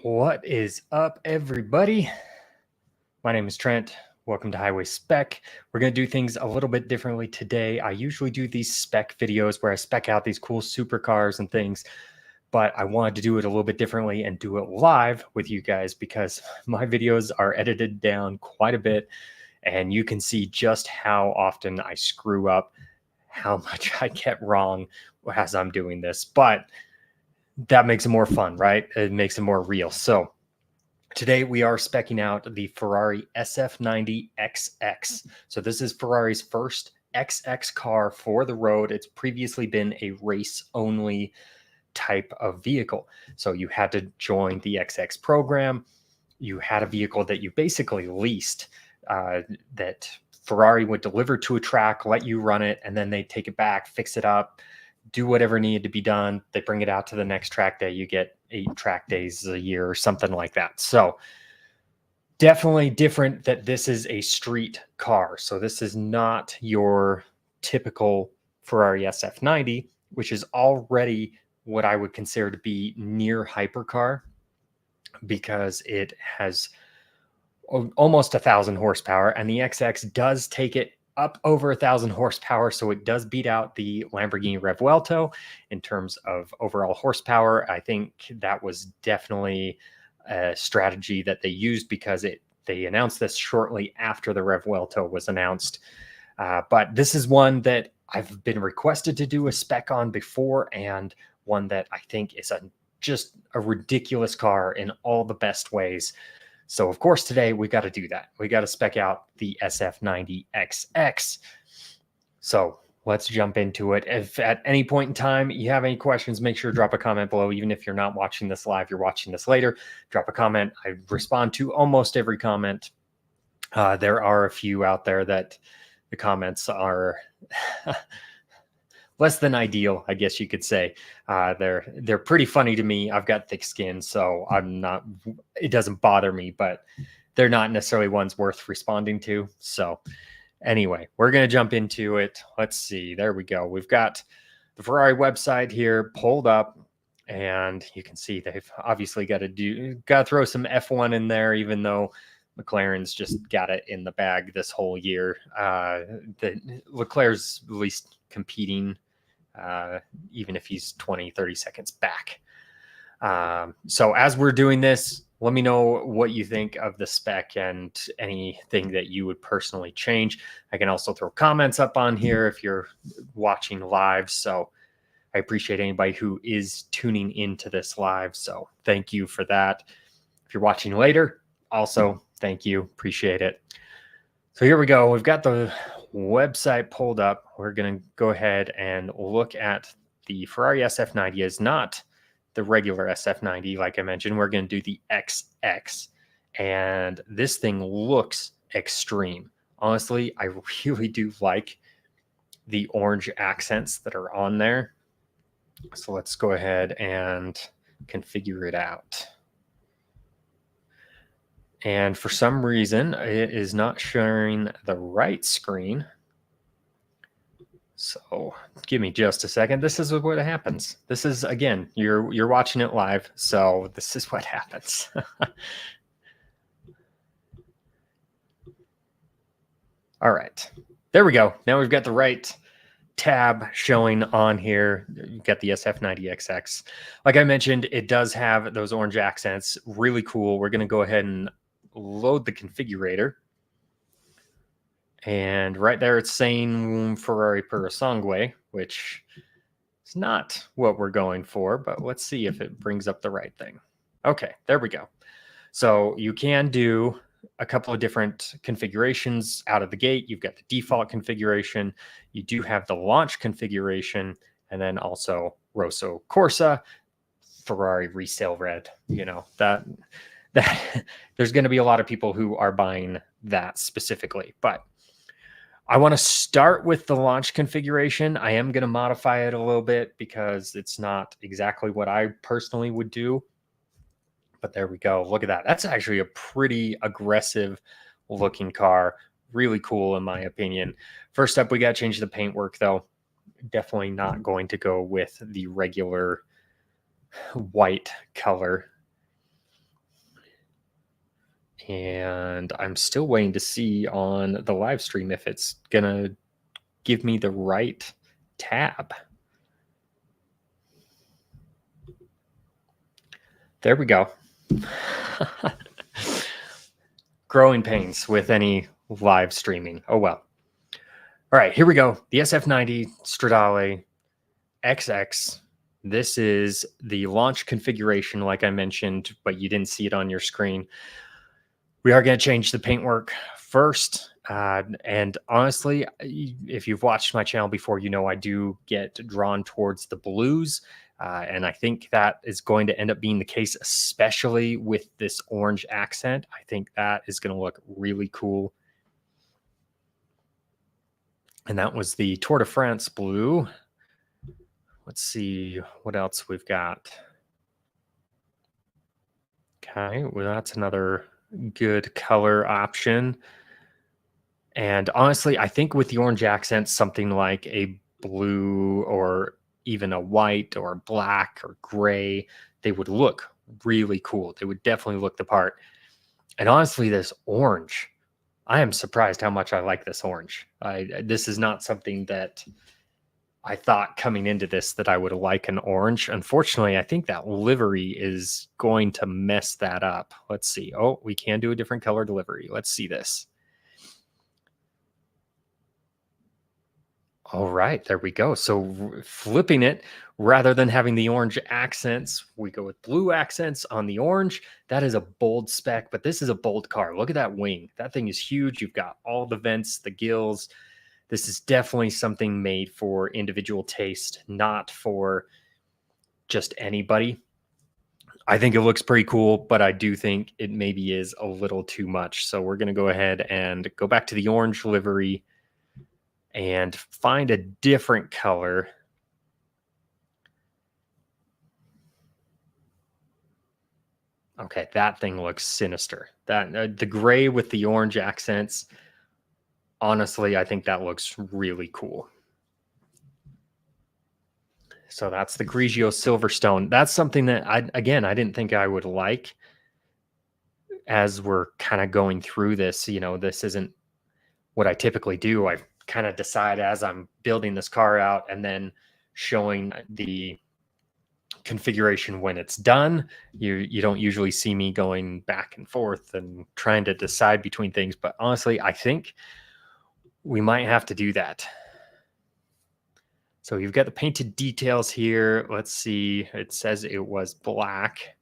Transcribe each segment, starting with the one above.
What is up, everybody? My name is Trent. Welcome to HWYSpec. We're going to do things a little bit differently today. I usually do these spec videos where I spec out these cool supercars and things, but I wanted to do it a little bit differently and do it live with you guys because my videos are edited down quite a bit, and you can see just how often I screw up, how much I get wrong as I'm doing this. But that makes it more fun, right? It makes it more real. So today we are speccing out the Ferrari SF90 XX. So this is Ferrari's first XX car for the road. It's previously been a race-only type of vehicle. So you had to join the XX program. You had a vehicle that you basically leased, that Ferrari would deliver to a track, let you run it, and then they take it back, fix it up, do whatever needed to be done. They bring it out to the next track day. You get 8 track days a year or something like that. So definitely different that this is a street car. So this is not your typical Ferrari SF90, which is already what I would consider to be near hypercar because it has almost 1,000 horsepower, and the XX does take it up over 1,000 horsepower, so it does beat out the Lamborghini Revuelto in terms of overall horsepower. I think that was definitely a strategy that they used because they announced this shortly after the Revuelto was announced. But this is one that I've been requested to do a spec on before, and one that I think is just a ridiculous car in all the best ways. So, of course, today we got to do that. We got to spec out the SF90 XX. So let's jump into it. If at any point in time you have any questions, make sure to drop a comment below. Even if you're not watching this live, you're watching this later, drop a comment. I respond to almost every comment. There are a few out there that the comments are less than ideal, I guess you could say. They're pretty funny to me. I've got thick skin, so it doesn't bother me, but they're not necessarily ones worth responding to. So anyway, we're going to jump into it. Let's see. There we go. We've got the Ferrari website here pulled up, and you can see they've obviously got to throw some F1 in there, even though McLaren's just got it in the bag this whole year. Leclerc's at least competing, even if he's 20-30 seconds back. So as we're doing this, let me know what you think of the spec and anything that you would personally change. I can also throw comments up on here if you're watching live. So I appreciate anybody who is tuning into this live. So thank you for that. If you're watching later, also thank you. Appreciate it. So here we go. We've got the website pulled up. We're going to go ahead and look at the Ferrari SF90. Is not the regular SF90, like I mentioned. We're going to do the XX, and this thing looks extreme. Honestly, I really do like the orange accents that are on there. So let's go ahead and configure it out. And for some reason, it is not showing the right screen. So give me just a second. This is what happens. This is, again, you're watching it live, so this is what happens. All right, there we go. Now we've got the right tab showing on here. You've got the SF90 XX. Like I mentioned, it does have those orange accents. Really cool. We're going to go ahead and load the configurator, and right there it's saying Ferrari per Sangue, which is not what we're going for, but let's see if it brings up the right thing. Okay, there we go. So you can do a couple of different configurations out of the gate. You've got the default configuration, you do have the launch configuration, and then also Rosso Corsa, Ferrari resale red. You know, that there's going to be a lot of people who are buying that specifically, but I want to start with the launch configuration. I am going to modify it a little bit because it's not exactly what I personally would do, but there we go. Look at that. That's actually a pretty aggressive looking car. Really cool in my opinion. First up, we got to change the paintwork though. Definitely not going to go with the regular white color. And I'm still waiting to see on the live stream if it's gonna give me the right tab. There we go. Growing pains with any live streaming. Oh well. All right, here we go. The SF90 Stradale XX. This is the launch configuration, like I mentioned, but you didn't see it on your screen. We are going to change the paintwork first. And honestly, if you've watched my channel before, you know I do get drawn towards the blues. And I think that is going to end up being the case, especially with this orange accent. I think that is going to look really cool. And that was the Tour de France blue. Let's see what else we've got. Okay, well, that's another good color option. And honestly, I think with the orange accent, something like a blue or even a white or black or gray, they would look really cool. They would definitely look the part. And honestly, this orange, I am surprised how much I like this orange. This is not something that I thought coming into this that I would like an orange. Unfortunately, I think that livery is going to mess that up. Let's see. Oh, we can do a different color livery. Let's see this. All right, there we go. So flipping it, rather than having the orange accents, we go with blue accents on the orange. That is a bold spec, but this is a bold car. Look at that wing. That thing is huge. You've got all the vents, the gills. This is definitely something made for individual taste, not for just anybody. I think it looks pretty cool, but I do think it maybe is a little too much. So we're going to go ahead and go back to the orange livery and find a different color. Okay, that thing looks sinister. That the gray with the orange accents. Honestly, I think that looks really cool. So that's the Grigio Silverstone. That's something that I didn't think I would like as we're kind of going through this. You know, this isn't what I typically do. I kind of decide as I'm building this car out and then showing the configuration when it's done. You don't usually see me going back and forth and trying to decide between things, but honestly, I think we might have to do that. So you've got the painted details here. Let's see. It says it was black.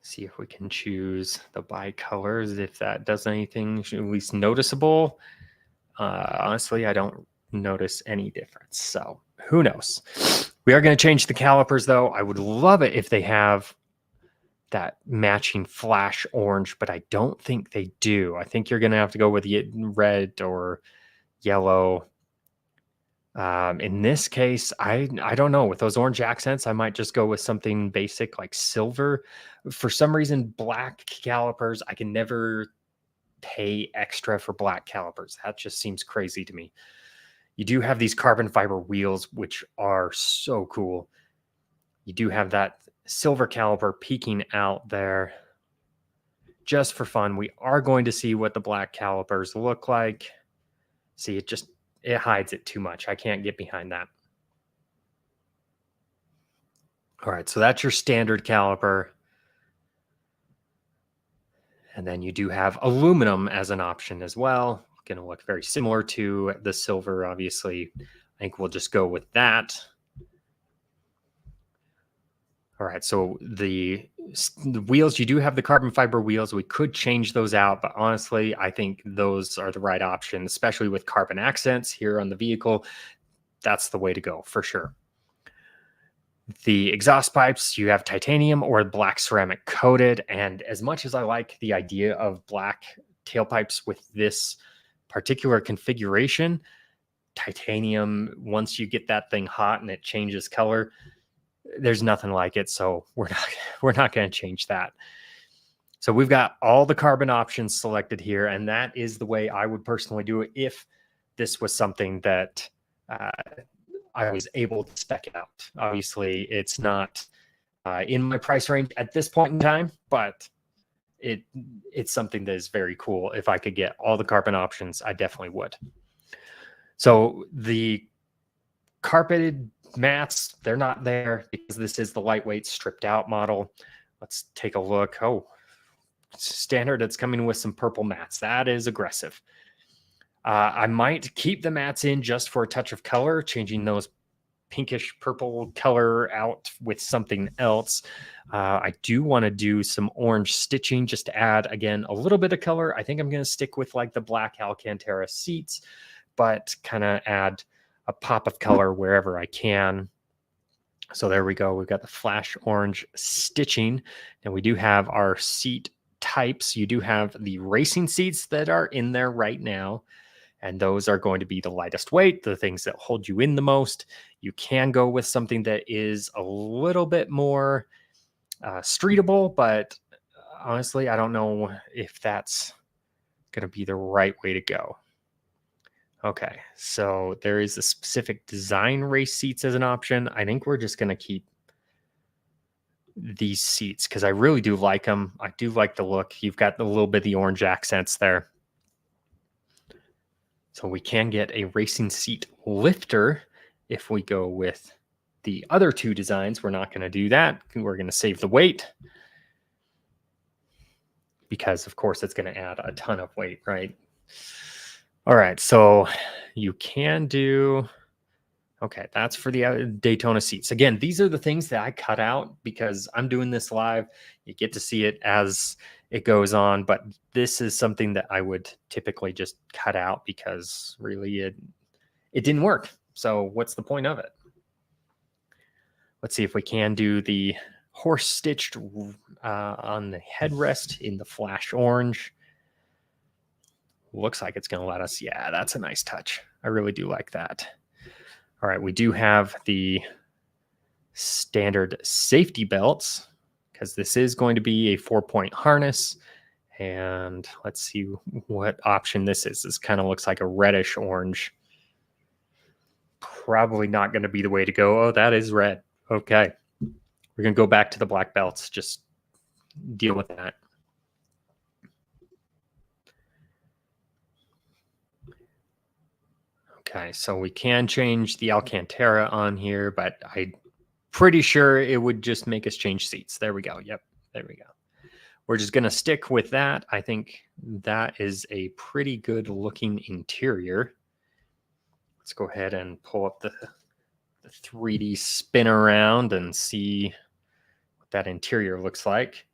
See if we can choose the bicolors, if that does anything at least noticeable. Honestly, I don't notice any difference. So who knows? We are going to change the calipers, though. I would love it if they have that matching flash orange, but I don't think they do. I think you're going to have to go with red or yellow. In this case, I don't know. With those orange accents, I might just go with something basic like silver. For some reason, black calipers, I can never pay extra for black calipers. That just seems crazy to me. You do have these carbon fiber wheels, which are so cool. You do have that silver caliper peeking out there. Just for fun, we are going to see what the black calipers look like. See, it hides it too much. I can't get behind that. All right, so that's your standard caliper. And then you do have aluminum as an option as well. Going to look very similar to the silver, obviously. I think we'll just go with that. All right, so the wheels, you do have the carbon fiber wheels. We could change those out, but honestly, I think those are the right option, especially with carbon accents here on the vehicle. That's the way to go for sure. The exhaust pipes, you have titanium or black ceramic coated. And as much as I like the idea of black tailpipes with this particular configuration, titanium, once you get that thing hot and it changes color, there's nothing like it. So we're not going to change that. So we've got all the carbon options selected here, and that is the way I would personally do it if this was something that I was able to spec it out. Obviously, it's not in my price range at this point in time, but it's something that is very cool. If I could get all the carbon options, I definitely would. So the carpeted mats, they're not there because this is the lightweight stripped out model. Let's take a look. Oh, standard, it's coming with some purple mats. That is aggressive. I might keep the mats in just for a touch of color, changing those pinkish purple color out with something else. I do want to do some orange stitching just to add, again, a little bit of color. I think I'm going to stick with like the black Alcantara seats, but kind of add a pop of color wherever I can. So there we go. We've got the flash orange stitching, and we do have our seat types. You do have the racing seats that are in there right now, and those are going to be the lightest weight, the things that hold you in the most. You can go with something that is a little bit more streetable, but honestly, I don't know if that's going to be the right way to go. Okay, so there is a specific design race seats as an option. I think we're just going to keep these seats because I really do like them. I do like the look. You've got a little bit of the orange accents there. So we can get a racing seat lifter if we go with the other two designs. We're not going to do that. We're going to save the weight because, of course, it's going to add a ton of weight, right? All right, so you can do, okay, that's for the Daytona seats. Again, these are the things that I cut out because I'm doing this live. You get to see it as it goes on, but this is something that I would typically just cut out because really it didn't work. So what's the point of it? Let's see if we can do the horse stitched on the headrest in the flash orange. Looks like it's going to let us. Yeah, that's a nice touch. I really do like that. All right, we do have the standard safety belts because this is going to be a 4-point harness. And let's see what option this is. This kind of looks like a reddish orange. Probably not going to be the way to go. Oh, that is red. Okay. We're going to go back to the black belts. Just deal with that. Okay, so we can change the Alcantara on here, but I'm pretty sure it would just make us change seats. There we go. Yep, there we go. We're just going to stick with that. I think that is a pretty good looking interior. Let's go ahead and pull up the 3D spin around and see what that interior looks like.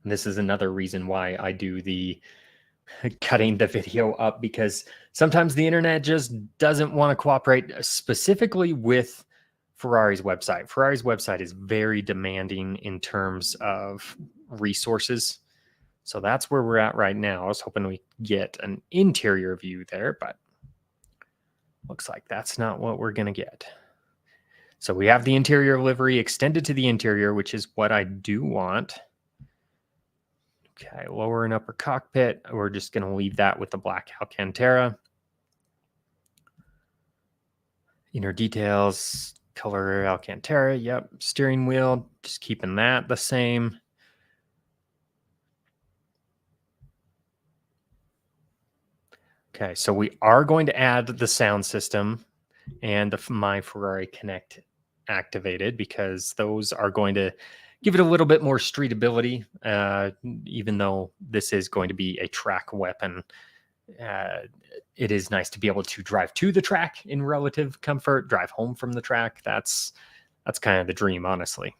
And this is another reason why I do the cutting the video up, because sometimes the internet just doesn't want to cooperate, specifically with Ferrari's website. Ferrari's website is very demanding in terms of resources. So that's where we're at right now. I was hoping we get an interior view there, but looks like that's not what we're going to get. So we have the interior livery extended to the interior, which is what I do want. Okay, lower and upper cockpit. We're just going to leave that with the black Alcantara. Inner details, color Alcantara. Yep, steering wheel, just keeping that the same. Okay, so we are going to add the sound system and the My Ferrari Connect activated because those are going to give it a little bit more streetability, even though this is going to be a track weapon. It is nice to be able to drive to the track in relative comfort, drive home from the track. That's kind of the dream, honestly.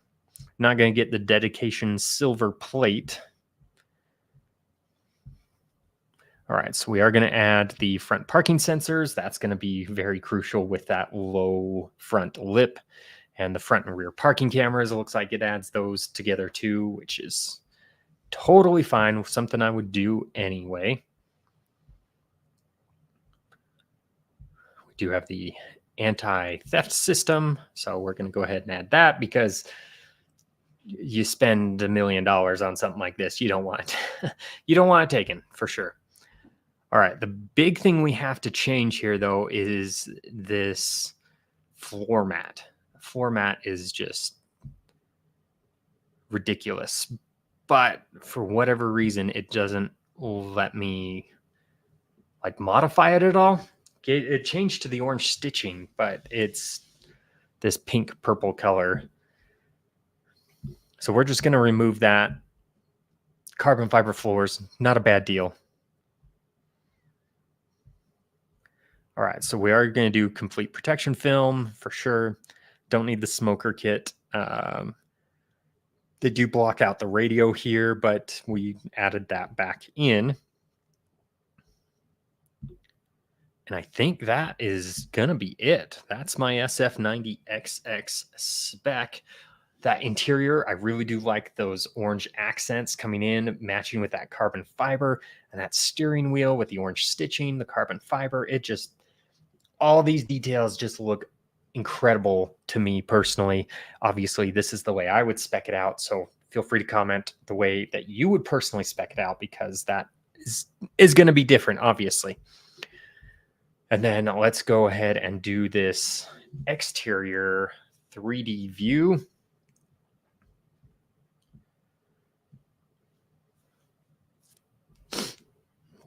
Not going to get the dedication silver plate. All right, so we are going to add the front parking sensors. That's going to be very crucial with that low front lip. And the front and rear parking cameras, it looks like it adds those together too, which is totally fine. Something I would do anyway. We do have the anti-theft system, so we're going to go ahead and add that because you spend $1 million on something like this, you don't want you don't want it taken for sure. All right, the big thing we have to change here though is this floor mat. Floor mat is just ridiculous. But for whatever reason, it doesn't let me like modify it at all. It changed to the orange stitching, but it's this pink purple color. So we're just going to remove that. Carbon fiber floors, not a bad deal. All right, so we are going to do complete protection film for sure. Don't need the smoker kit. They do block out the radio here, but we added that back in. And I think that is going to be it. That's my SF90 XX spec. That interior, I really do like those orange accents coming in, matching with that carbon fiber, and that steering wheel with the orange stitching, the carbon fiber. It just, all these details just look incredible to me personally. Obviously, this is the way I would spec it out, so feel free to comment the way that you would personally spec it out, because that is going to be different, obviously. And then let's go ahead and do this exterior 3D view.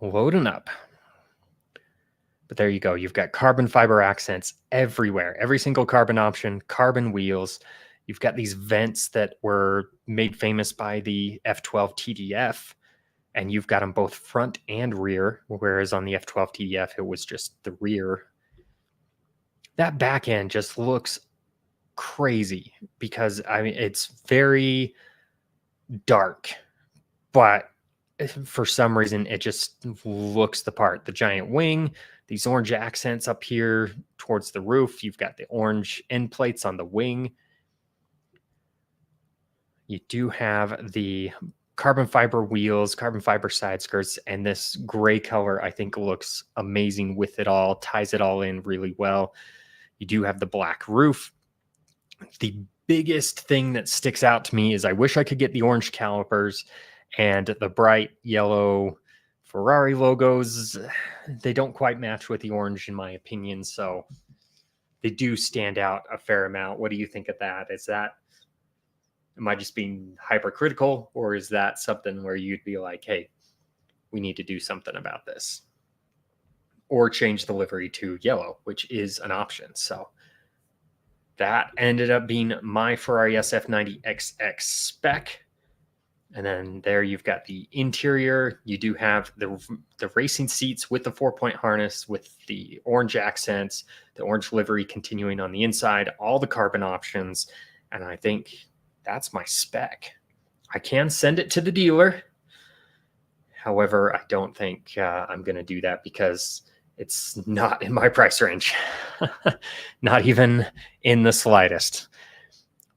Loading up. But there you go. You've got carbon fiber accents everywhere. Every single carbon option, carbon wheels. You've got these vents that were made famous by the F12 TDF, and you've got them both front and rear, whereas on the F12 TDF, it was just the rear. That back end just looks crazy because, I mean, it's very dark, but for some reason, it just looks the part. The giant wing, these orange accents up here towards the roof. You've got the orange end plates on the wing. You do have the carbon fiber wheels, carbon fiber side skirts, and this gray color I think looks amazing with it all, ties it all in really well. You do have the black roof. The biggest thing that sticks out to me is I wish I could get the orange calipers and the bright yellow Ferrari logos. They don't quite match with the orange in my opinion, so they do stand out a fair amount. What do you think of that? Am I just being hypercritical, or is that something where you'd be like, hey, we need to do something about this? Or change the livery to yellow, which is an option. So that ended up being my Ferrari SF90 XX spec. And then there you've got the interior. You do have the racing seats with the 4-point harness, with the orange accents, the orange livery continuing on the inside, all the carbon options. And I think that's my spec. I can send it to the dealer. However, I don't think I'm going to do that because it's not in my price range. Not even in the slightest.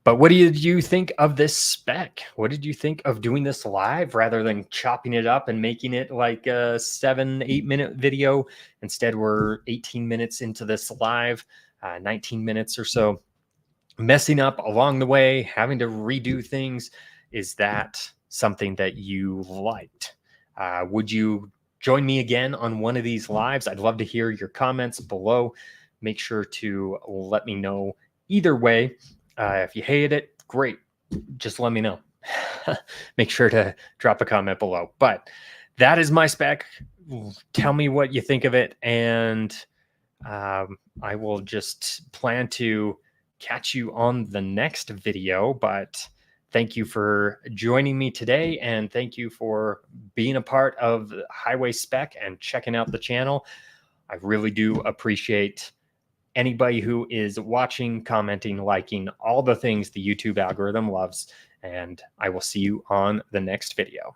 But what did you think of this spec? What did you think of doing this live rather than chopping it up and making it like a 7-8 minute video? Instead, we're 18 minutes into this live, 19 minutes or so. Messing up along the way, having to redo things. Is that something that you liked? Would you join me again on one of these lives? I'd love to hear your comments below. Make sure to let me know either way. If you hated it, great. Just let me know. Make sure to drop a comment below. But that is my spec. Tell me what you think of it. And I will just plan to catch you on the next video. But thank you for joining me today. And thank you for being a part of HWYSpec and checking out the channel. I really do appreciate anybody who is watching, commenting, liking, all the things the YouTube algorithm loves. And I will see you on the next video.